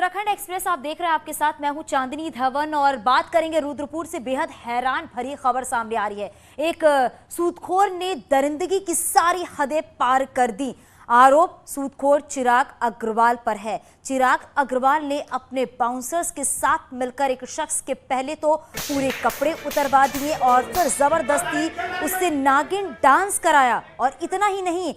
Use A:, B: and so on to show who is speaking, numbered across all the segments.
A: Uttarakhand express आप देख रहे हैं, आपके साथ मैं हूं चांदनी धवन और बात करेंगे रुद्रपुर से। बेहद हैरान भरी खबर सामने आ रही है। एक सूदखोर ने दरिंदगी की सारी हदें पार कर दी। आरोप सूदखोर चिराग अग्रवाल पर है। चिराग अग्रवाल ने अपने बाउंसर्स के साथ मिलकर एक शख्स के पहले तो पूरे कपड़े उतरवा दिए और फिर जबरदस्ती उससे नागिन डांस कराया। और इतना ही नहीं,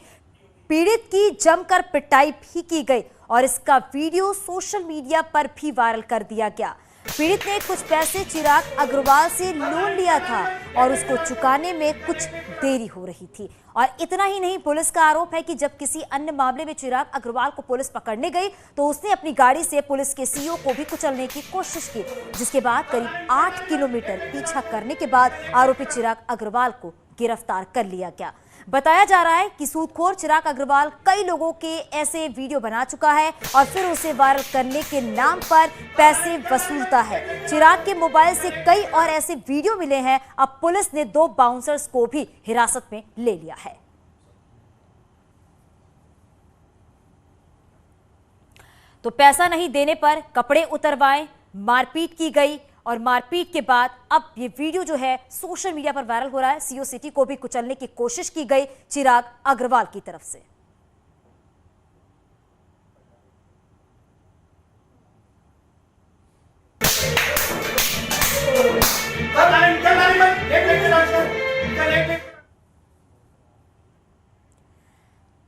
A: पीड़ित की जमकर पिटाई भी की गई और इसका वीडियो सोशल मीडिया पर भी वायरल कर दिया गया। पीड़ित ने कुछ पैसे चिराग अग्रवाल से लोन लिया था और उसको चुकाने में कुछ देरी हो रही थी। और इतना ही नहीं, पुलिस का आरोप है कि जब किसी अन्य मामले में चिराग अग्रवाल को पुलिस पकड़ने गई तो उसने अपनी गाड़ी से पुलिस के सीईओ को भी कुचलने की कोशिश की, जिसके बाद करीब 8 किलोमीटर पीछा करने के बाद आरोपी चिराग अग्रवाल को गिरफ्तार कर लिया गया। बताया जा रहा है कि सूदखोर चिराग अग्रवाल कई लोगों के ऐसे वीडियो बना चुका है और फिर उसे वायरल करने के नाम पर पैसे वसूलता है। चिराग के मोबाइल से कई और ऐसे वीडियो मिले हैं। अब पुलिस ने 2 बाउंसर्स को भी हिरासत में ले लिया है। तो पैसा नहीं देने पर कपड़े उतरवाए, मारपीट की गई और मारपीट के बाद अब ये वीडियो जो है सोशल मीडिया पर वायरल हो रहा है। सीओ सिटी को भी कुचलने की कोशिश की गई चिराग अग्रवाल की तरफ से।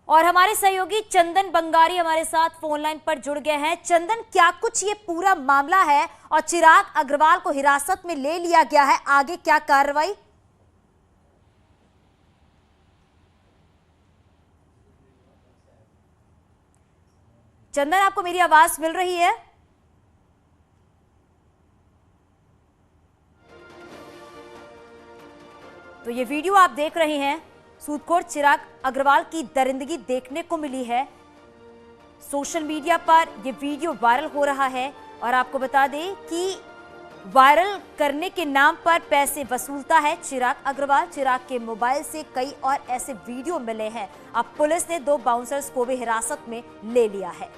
A: और हमारे सहयोगी चंदन बंगारी हमारे साथ फोन लाइन पर जुड़ गए हैं। चंदन, क्या कुछ ये पूरा मामला है और चिराग अग्रवाल को हिरासत में ले लिया गया है, आगे क्या कार्रवाई? चंदन, आपको मेरी आवाज मिल रही है? तो ये वीडियो आप देख रहे हैं, सूदखोर चिराग अग्रवाल की दरिंदगी देखने को मिली है। सोशल मीडिया पर यह वीडियो वायरल हो रहा है और आपको बता दें कि वायरल करने के नाम पर पैसे वसूलता है चिराग अग्रवाल। चिराग के मोबाइल से कई और ऐसे वीडियो मिले हैं। अब पुलिस ने 2 बाउंसर्स को भी हिरासत में ले लिया है।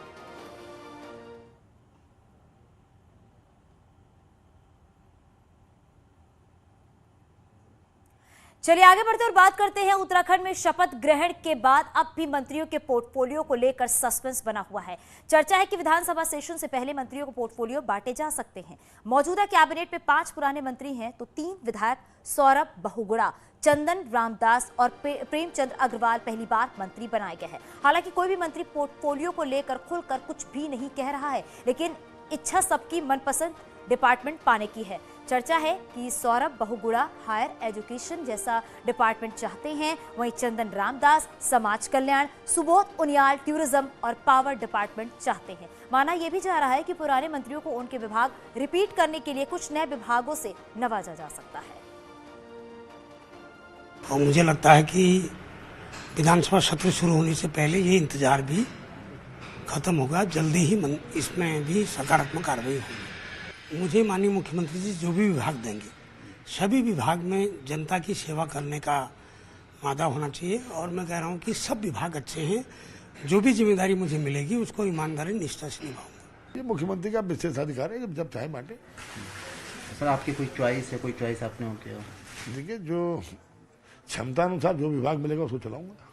A: चलिए आगे बढ़ते और बात करते हैं। उत्तराखंड में शपथ ग्रहण के बाद अब भी मंत्रियों के पोर्टफोलियो को लेकर सस्पेंस बना हुआ है। चर्चा है कि विधानसभा सेशन से पहले मंत्रियों को पोर्टफोलियो बांटे जा सकते हैं। मौजूदा कैबिनेट में 5 पुराने मंत्री हैं तो 3 विधायक सौरभ बहुगुणा, चंदन रामदास और प्रेमचंद अग्रवाल पहली बार मंत्री बनाए गए हैं। हालांकि कोई भी मंत्री पोर्टफोलियो को लेकर खुलकर कुछ भी नहीं कह रहा है, लेकिन इच्छा सबकी मनपसंद डिपार्टमेंट पाने की है। चर्चा है कि सौरभ बहुगुणा हायर एजुकेशन जैसा डिपार्टमेंट चाहते हैं, वहीं चंदन रामदास समाज कल्याण, सुबोध उनियाल टूरिज्म और पावर डिपार्टमेंट चाहते हैं। माना यह भी जा रहा है कि पुराने मंत्रियों को उनके विभाग रिपीट करने के लिए कुछ नए विभागों से नवाजा जा सकता है।
B: और मुझे लगता है कि विधानसभा सत्र शुरू होने से पहले ये इंतजार भी खत्म होगा। जल्दी ही इसमें भी सकारात्मक कार्रवाई होगी। मुझे माननीय मुख्यमंत्री जी जो भी विभाग देंगे, सभी विभाग में जनता की सेवा करने का वादा होना चाहिए। और मैं कह रहा हूं कि सब विभाग अच्छे हैं। जो भी जिम्मेदारी मुझे मिलेगी उसको ईमानदारी निष्ठा से निभाऊंगा।
C: ये मुख्यमंत्री का विशेषाधिकार है, जब चाहे बांटे।
D: सर, आपकी कोई चॉइस है? कोई चॉइस आपने हो क्या?
C: देखिए, जो क्षमता अनुसार जो विभाग मिलेगा उसको चलाऊंगा।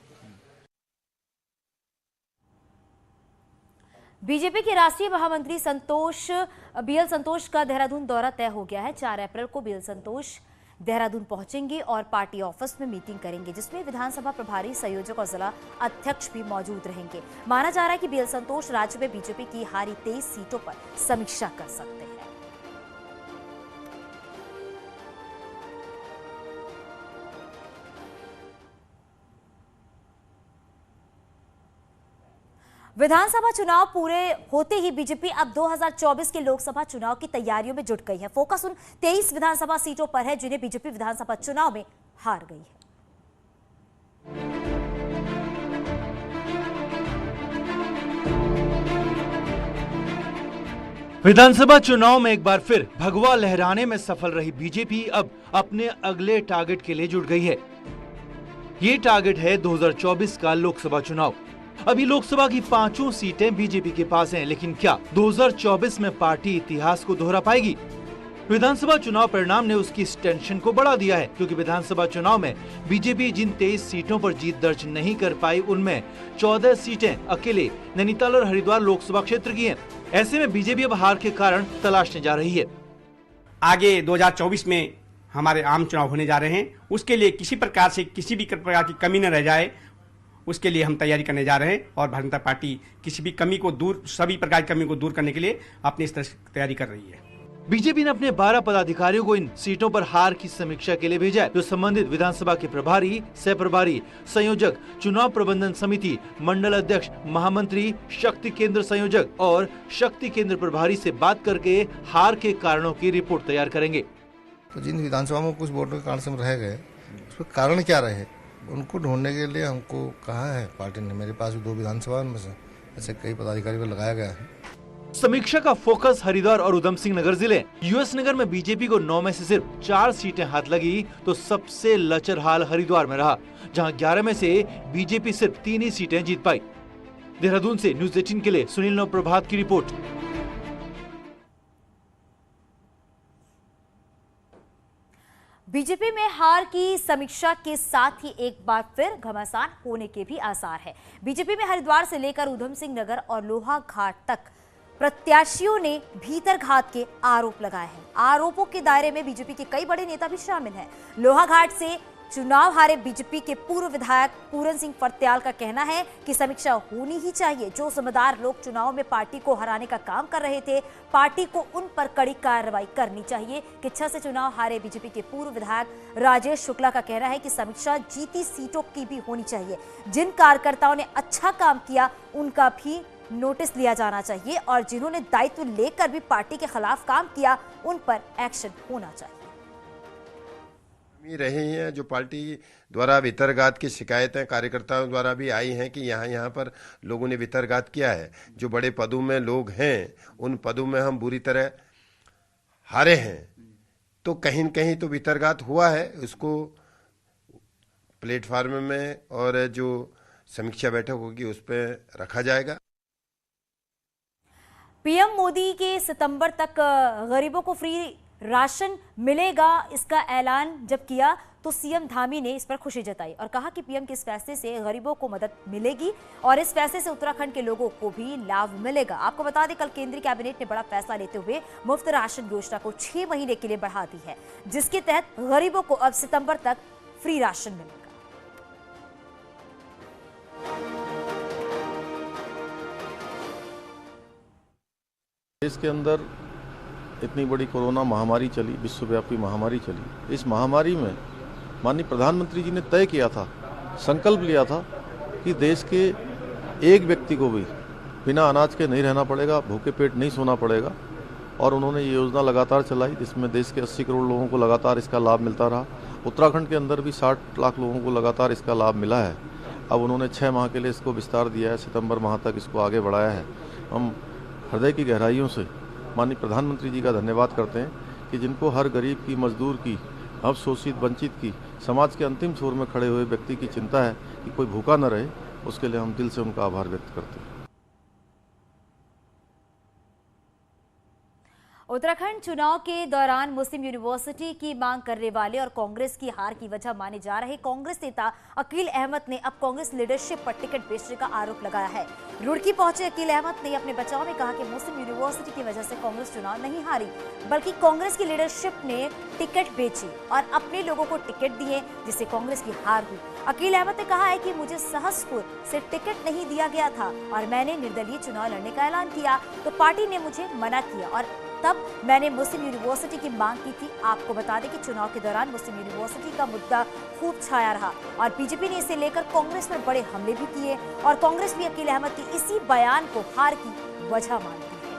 A: बीजेपी के राष्ट्रीय महामंत्री बीएल संतोष का देहरादून दौरा तय हो गया है। 4 अप्रैल को बीएल संतोष देहरादून पहुंचेंगे और पार्टी ऑफिस में मीटिंग करेंगे, जिसमें विधानसभा प्रभारी, संयोजक और जिला अध्यक्ष भी मौजूद रहेंगे। माना जा रहा है कि बीएल संतोष राज्य में बीजेपी की हारी 23 सीटों पर समीक्षा कर सकते हैं। विधानसभा चुनाव पूरे होते ही बीजेपी अब 2024 के लोकसभा चुनाव की तैयारियों में जुट गई है। फोकस उन 23 विधानसभा सीटों पर है जिन्हें बीजेपी विधानसभा चुनाव में हार गई है।
E: विधानसभा चुनाव में एक बार फिर भगवा लहराने में सफल रही बीजेपी अब अपने अगले टारगेट के लिए जुट गई है। ये टारगेट है 2024 का लोकसभा चुनाव। अभी लोकसभा की 5 सीटें बीजेपी के पास हैं, लेकिन क्या 2024 में पार्टी इतिहास को दोहरा पाएगी? विधानसभा चुनाव परिणाम ने उसकी इस टेंशन को बढ़ा दिया है, क्योंकि विधानसभा चुनाव में बीजेपी जिन 23 सीटों पर जीत दर्ज नहीं कर पाई, उनमें 14 सीटें अकेले नैनीताल और हरिद्वार लोकसभा क्षेत्र की हैं। ऐसे में बीजेपी अब हार के कारण तलाशने जा रही है।
F: आगे 2024 में हमारे आम चुनाव होने जा रहे हैं, उसके लिए किसी प्रकार से किसी भी प्रकार की कमी न रह जाए, उसके लिए हम तैयारी करने जा रहे हैं। और भारतीय जनता पार्टी किसी भी कमी को दूर, सभी प्रकार की कमी को दूर करने के लिए अपनी इस तरह से तैयारी कर रही है।
E: बीजेपी ने अपने 12 पदाधिकारियों को इन सीटों पर हार की समीक्षा के लिए भेजा है, जो संबंधित विधानसभा के प्रभारी, सह प्रभारी, संयोजक, चुनाव प्रबंधन समिति, मंडल अध्यक्ष, महामंत्री, शक्ति केंद्र संयोजक और शक्ति केंद्र प्रभारी से बात करके हार के कारणों की रिपोर्ट तैयार करेंगे।
G: तो जिन विधानसभा में कुछ वोटों के कारण से हम रह गए, उसके कारण क्या रहे, उनको ढूंढने के लिए हमको कहा है पार्टी ने। मेरे पास 2 विधानसभा में से ऐसे कई पदाधिकारी को लगाया गया है।
E: समीक्षा का फोकस हरिद्वार और उधम सिंह नगर जिले। यूएस नगर में बीजेपी को 9 में से सिर्फ 4 सीटें हाथ लगी, तो सबसे लचर हाल हरिद्वार में रहा, जहां 11 में से बीजेपी सिर्फ 3 ही सीटें जीत पाई। देहरादून से न्यूज़ 18 के लिए सुनील नवप्रभात की रिपोर्ट।
A: बीजेपी में हार की समीक्षा के साथ ही एक बार फिर घमासान होने के भी आसार है। बीजेपी में हरिद्वार से लेकर उधम सिंह नगर और लोहाघाट तक प्रत्याशियों ने भीतरघात के आरोप लगाए हैं। आरोपों के दायरे में बीजेपी के कई बड़े नेता भी शामिल हैं। लोहाघाट से चुनाव हारे बीजेपी के पूर्व विधायक पूरन सिंह फर्त्याल का कहना है कि समीक्षा होनी ही चाहिए। जो समझदार लोग चुनाव में पार्टी को हराने का काम कर रहे थे, पार्टी को उन पर कड़ी कार्रवाई करनी चाहिए। किच्छा से चुनाव हारे बीजेपी के पूर्व विधायक राजेश शुक्ला का कहना है कि समीक्षा जीती सीटों की भी होनी चाहिए। जिन कार्यकर्ताओं ने अच्छा काम किया उनका भी नोटिस लिया जाना चाहिए, और जिन्होंने दायित्व लेकर भी पार्टी के खिलाफ काम किया उन पर एक्शन होना चाहिए।
H: रही हैं जो पार्टी द्वारा वितरघात की शिकायतें कार्यकर्ताओं द्वारा भी आई हैं कि यहाँ पर लोगों ने वितरघात किया है। जो बड़े पदों में लोग हैं, उन पदों में हम बुरी तरह हारे हैं, तो कहीं न कहीं तो वितरघात हुआ है। उसको प्लेटफार्म में और जो समीक्षा बैठक होगी उस पर रखा जाएगा।
A: पीएम मोदी के सितंबर तक गरीबों को फ्री राशन मिलेगा, इसका ऐलान जब किया तो सीएम धामी ने इस पर खुशी जताई और कहा कि पीएम के इस फैसले से गरीबों को मदद मिलेगी और इस फैसले से उत्तराखंड के लोगों को भी लाभ मिलेगा। आपको बता दें, कल केंद्रीय कैबिनेट ने बड़ा फैसला लेते हुए मुफ्त राशन योजना को 6 महीने के लिए बढ़ा दी है, जिसके तहत गरीबों को अब सितंबर तक फ्री राशन मिलेगा।
I: देश के अंदर इतनी बड़ी कोरोना महामारी चली, विश्वव्यापी महामारी चली। इस महामारी में माननीय प्रधानमंत्री जी ने तय किया था, संकल्प लिया था कि देश के एक व्यक्ति को भी बिना अनाज के नहीं रहना पड़ेगा, भूखे पेट नहीं सोना पड़ेगा। और उन्होंने ये योजना लगातार चलाई, जिसमें देश के 80 करोड़ लोगों को लगातार इसका लाभ मिलता रहा। उत्तराखंड के अंदर भी 60 लाख लोगों को लगातार इसका लाभ मिला है। अब उन्होंने 6 माह के लिए इसको विस्तार दिया है, सितंबर माह तक इसको आगे बढ़ाया है। हम हृदय की गहराइयों से माननीय प्रधानमंत्री जी का धन्यवाद करते हैं कि जिनको हर गरीब की, मजदूर की, अब शोषित वंचित की, समाज के अंतिम छोर में खड़े हुए व्यक्ति की चिंता है कि कोई भूखा न रहे, उसके लिए हम दिल से उनका आभार व्यक्त करते हैं।
A: उत्तराखंड चुनाव के दौरान मुस्लिम यूनिवर्सिटी की मांग करने वाले और कांग्रेस की हार की वजह माने जा रहे कांग्रेस नेता अकील अहमद ने अब कांग्रेस लीडरशिप पर टिकट बेचने का आरोप लगाया है। रुड़की पहुंचे अकील अहमद ने अपने बचाव में कहा कि मुस्लिम यूनिवर्सिटी की वजह से कांग्रेस चुनाव नहीं हारी, बल्कि कांग्रेस की लीडरशिप ने टिकट बेची और अपने लोगों को टिकट दिए, जिससे कांग्रेस की हार हुई। अकील अहमद ने कहा है कि मुझे सहसपुर से टिकट नहीं दिया गया था और मैंने निर्दलीय चुनाव लड़ने का ऐलान किया तो पार्टी ने मुझे मना किया और तब मैंने मुस्लिम यूनिवर्सिटी की मांग की थी। आपको बता दें कि चुनाव के दौरान मुस्लिम यूनिवर्सिटी का मुद्दा खूब छाया रहा और बीजेपी ने इसे लेकर कांग्रेस पर बड़े हमले भी किए और कांग्रेस भी अकील अहमद के इसी बयान को हार की वजह मानती है।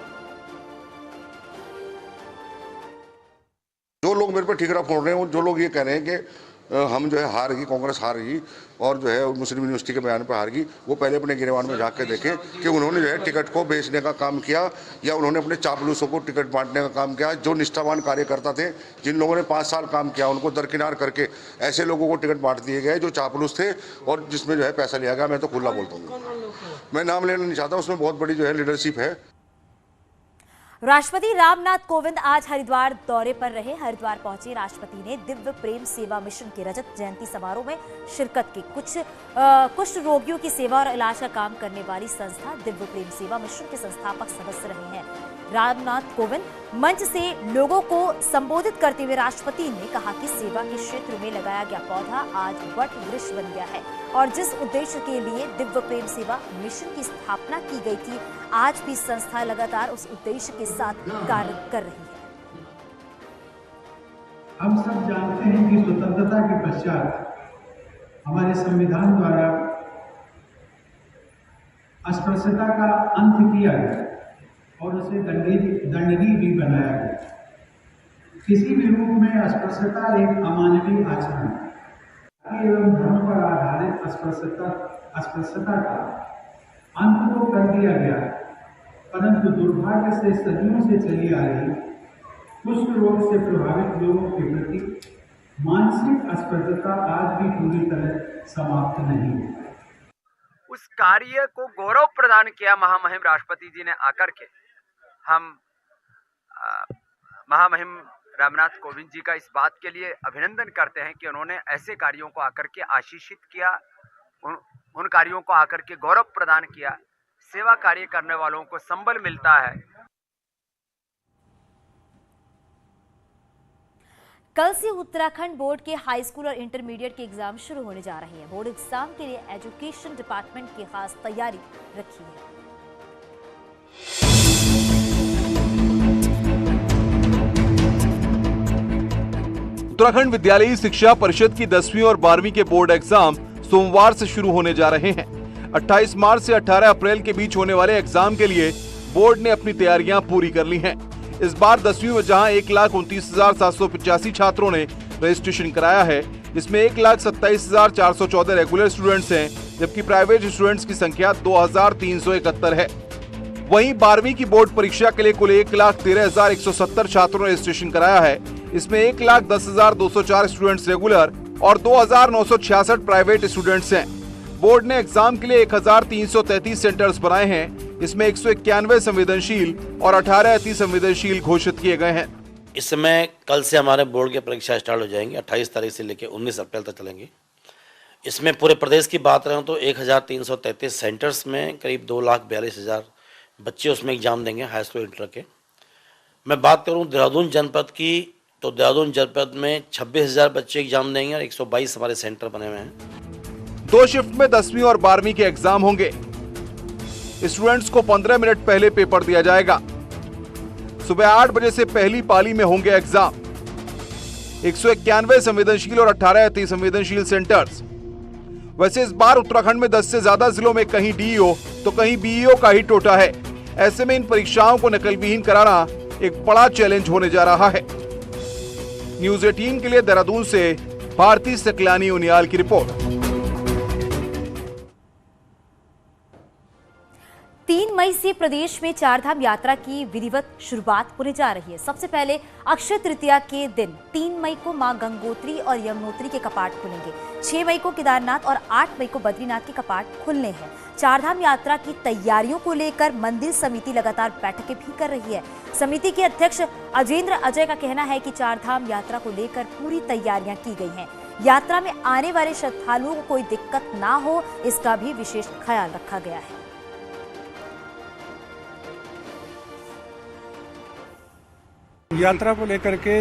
C: जो लोग मेरे पर ठिकरा फोड़ रहे हैं, जो लोग ये कह रहे हैं कि हम जो है हार गई, कांग्रेस हार गई और जो है मुस्लिम यूनिवर्सिटी के बयान पर हार गई। वो पहले अपने गिरबान में जाके देखें कि उन्होंने जो है टिकट को बेचने का काम किया या उन्होंने अपने चापलूसों को टिकट बांटने का काम किया। जो निष्ठावान कार्यकर्ता थे, जिन लोगों ने 5 साल काम किया, उनको दरकिनार करके ऐसे लोगों को टिकट बांट दिए गए जो चापलूस थे और जिसमें जो है पैसा लिया गया। मैं तो खुला बोलता हूँ, मैं नाम लेना नहीं चाहता, उसमें बहुत बड़ी जो है लीडरशिप है।
A: राष्ट्रपति रामनाथ कोविंद आज हरिद्वार दौरे पर रहे। हरिद्वार पहुंचे राष्ट्रपति ने दिव्य प्रेम सेवा मिशन के रजत जयंती समारोह में शिरकत की। कुष्ठ रोगियों की सेवा और इलाज का काम करने वाली संस्था दिव्य प्रेम सेवा मिशन के संस्थापक सदस्य रहे हैं। रामनाथ कोविंद मंच से लोगों को संबोधित करते हुए राष्ट्रपति ने कहा कि सेवा के क्षेत्र में लगाया गया पौधा आज वट वृक्ष बन गया है और जिस उद्देश्य के लिए दिव्य प्रेम सेवा मिशन की स्थापना की गई थी, आज भी संस्था लगातार उस उद्देश्य के साथ कार्य कर रही है।
J: हम सब जानते हैं कि स्वतंत्रता के पश्चात हमारे संविधान द्वारा अस्पृश्यता का अंत किया गया और उसे दंडनीय भी बनाया गया। किसी भी रूप में अस्पृश्यता एक अमानवीय आचरण एवं धर्म पर आधारित अस्पृश्यता का अंत तो कर दिया गया, परंतु दुर्भाग्य से सदियों से चली आ रही कुष्ठ रोग से प्रभावित लोगों के प्रति मानसिक अस्पृश्यता आज भी पूरी तरह समाप्त नहीं हुई।
K: उस कार्य को गौरव प्रदान किया महामहिम राष्ट्रपति जी ने आकर के। हम महामहिम रामनाथ कोविंद जी का इस बात के लिए अभिनंदन करते हैं कि उन्होंने ऐसे कार्यों को आकर के आशीषित किया, उन कार्यों को आकर के गौरव प्रदान किया। सेवा कार्य करने वालों को संबल मिलता है।
A: कल से उत्तराखंड बोर्ड के हाई स्कूल और इंटरमीडिएट के एग्जाम शुरू होने जा रहे हैं। बोर्ड एग्जाम के लिए एजुकेशन डिपार्टमेंट की खास तैयारी रखी है।
L: उत्तराखंड विद्यालयी शिक्षा परिषद की 10वीं और 12वीं के बोर्ड एग्जाम सोमवार से शुरू होने जा रहे हैं। 28 मार्च से 18 अप्रैल के बीच होने वाले एग्जाम के लिए बोर्ड ने अपनी तैयारियां पूरी कर ली हैं। इस बार 10वीं में जहां 1,29,785 छात्रों ने रजिस्ट्रेशन कराया है, इसमें 1,27,414 रेगुलर स्टूडेंट्स हैं, जबकि प्राइवेट स्टूडेंट्स की संख्या 2,371 है। वहीं 12वीं की बोर्ड परीक्षा के लिए कुल 1,13,170 छात्रों ने रजिस्ट्रेशन कराया है। इसमें 1,10,204 स्टूडेंट्स रेगुलर और 2,966 प्राइवेट स्टूडेंट्स हैं। बोर्ड ने एग्जाम के लिए 1,333 सेंटर्स बनाए हैं। इसमें 191 संवेदनशील और 18 अति संवेदनशील घोषित किए गए हैं।
M: इस समय कल से हमारे बोर्ड की परीक्षा स्टार्ट हो जाएंगी। 28 तारीख से लेकर 19 अप्रैल तक चलेंगी। इसमें पूरे प्रदेश की बात रहे तो 1,333 सेंटर्स में करीब 2,42,000 बच्चे उसमें एग्जाम देंगे, हाई स्कूल इंटर के। मैं बात करूं देहरादून जनपद की तो देहरादून जनपद में 26,000 बच्चे एग्जाम देंगे और 122 हमारे सेंटर बने हुए हैं।
L: 2 शिफ्ट में 10वीं और 12वीं के एग्जाम होंगे। स्टूडेंट्स को 15 मिनट पहले पेपर दिया जाएगा। सुबह 8 बजे से पहली पाली में होंगे एग्जाम। 191 संवेदनशील और 18 अति संवेदनशील सेंटर्स। वैसे इस बार उत्तराखंड में 10 से ज्यादा जिलों में कहीं डीईओ तो कहीं बीईओ का ही टोटा है। ऐसे में इन परीक्षाओं को नकलविहीन कराना एक बड़ा चैलेंज होने जा रहा है। न्यूज़ 18 के लिए देहरादून से भारती सकलानी उनियाल की रिपोर्ट।
A: 3 मई से प्रदेश में चारधाम यात्रा की विधिवत शुरुआत होने जा रही है। सबसे पहले अक्षय तृतीया के दिन 3 मई को मां गंगोत्री और यमुनोत्री के कपाट खुलेंगे। 6 मई को केदारनाथ और 8 मई को बद्रीनाथ के कपाट खुलने हैं। चारधाम यात्रा की तैयारियों को लेकर मंदिर समिति लगातार बैठकें भी कर रही है। समिति के अध्यक्ष अजेंद्र अजय का कहना है कि चारधाम यात्रा को लेकर पूरी तैयारियां की गई हैं। यात्रा में आने वाले श्रद्धालुओं को कोई दिक्कत ना हो, इसका भी विशेष ख्याल रखा गया है।
N: यात्रा को लेकर के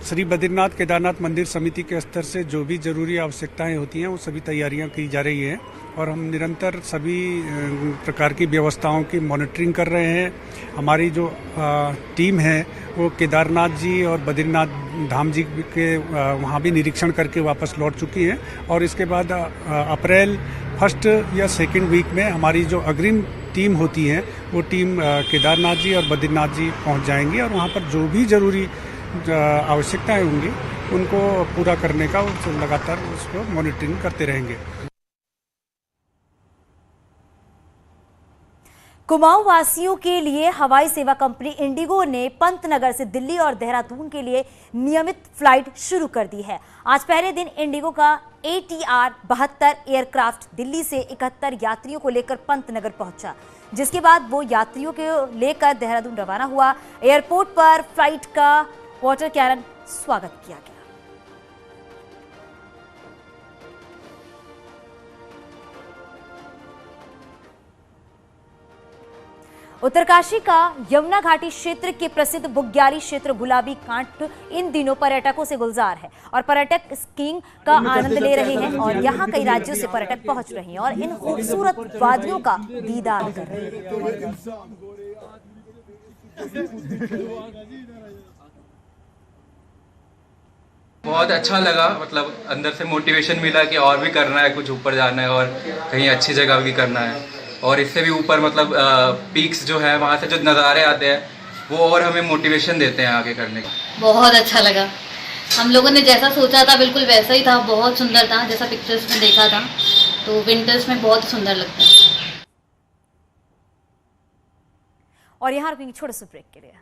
N: श्री बद्रीनाथ केदारनाथ मंदिर समिति के स्तर से जो भी जरूरी आवश्यकताएं होती हैं वो सभी तैयारियां की जा रही हैं और हम निरंतर सभी प्रकार की व्यवस्थाओं की मॉनिटरिंग कर रहे हैं। हमारी जो टीम है वो केदारनाथ जी और बद्रीनाथ धाम जी के वहाँ भी निरीक्षण करके वापस लौट चुकी है और इसके बाद अप्रैल 1 या 2 वीक में हमारी जो अग्रिम टीम होती है वो टीम केदारनाथ जी और बद्रीनाथ जी पहुंच जाएंगी और वहां पर जो भी जरूरी आवश्यकताएं होंगी उनको पूरा करने का लगातार उसको मॉनिटरिंग करते रहेंगे।
A: कुमाऊं वासियों के लिए हवाई सेवा कंपनी इंडिगो ने पंतनगर से दिल्ली और देहरादून के लिए नियमित फ्लाइट शुरू कर दी है। आज पहले दिन इंडिगो का ATR 72 एयरक्राफ्ट दिल्ली से 71 यात्रियों को लेकर पंतनगर पहुंचा, जिसके बाद वो यात्रियों को लेकर देहरादून रवाना हुआ। एयरपोर्ट पर फ्लाइट का वाटर कैनन स्वागत किया गया। उत्तरकाशी का यमुना घाटी क्षेत्र के प्रसिद्ध बुग्याली क्षेत्र गुलाबी कांट इन दिनों पर्यटकों से गुलजार है और पर्यटक स्कीइंग का आनंद ले रहे हैं और यहाँ कई राज्यों से पर्यटक पहुंच रहे हैं और इन खूबसूरत वादियों का दीदार कर रहे हैं।
O: बहुत अच्छा लगा, मतलब अंदर से मोटिवेशन मिला कि और भी करना है, कुछ ऊपर जाना है और कहीं अच्छी जगह भी करना है और इससे भी ऊपर मतलब पीक्स जो है वहाँ से जो नज़ारे आते हैं वो और हमें मोटिवेशन देते हैं आगे करने का।
P: बहुत अच्छा लगा, हम लोगों ने जैसा सोचा था बिल्कुल वैसा ही था, बहुत सुंदर था जैसा पिक्चर्स में देखा था, तो विंटर्स में बहुत सुंदर लगता है।
A: और यहाँ रुकेंगे छोटे से ब्रेक के लिए।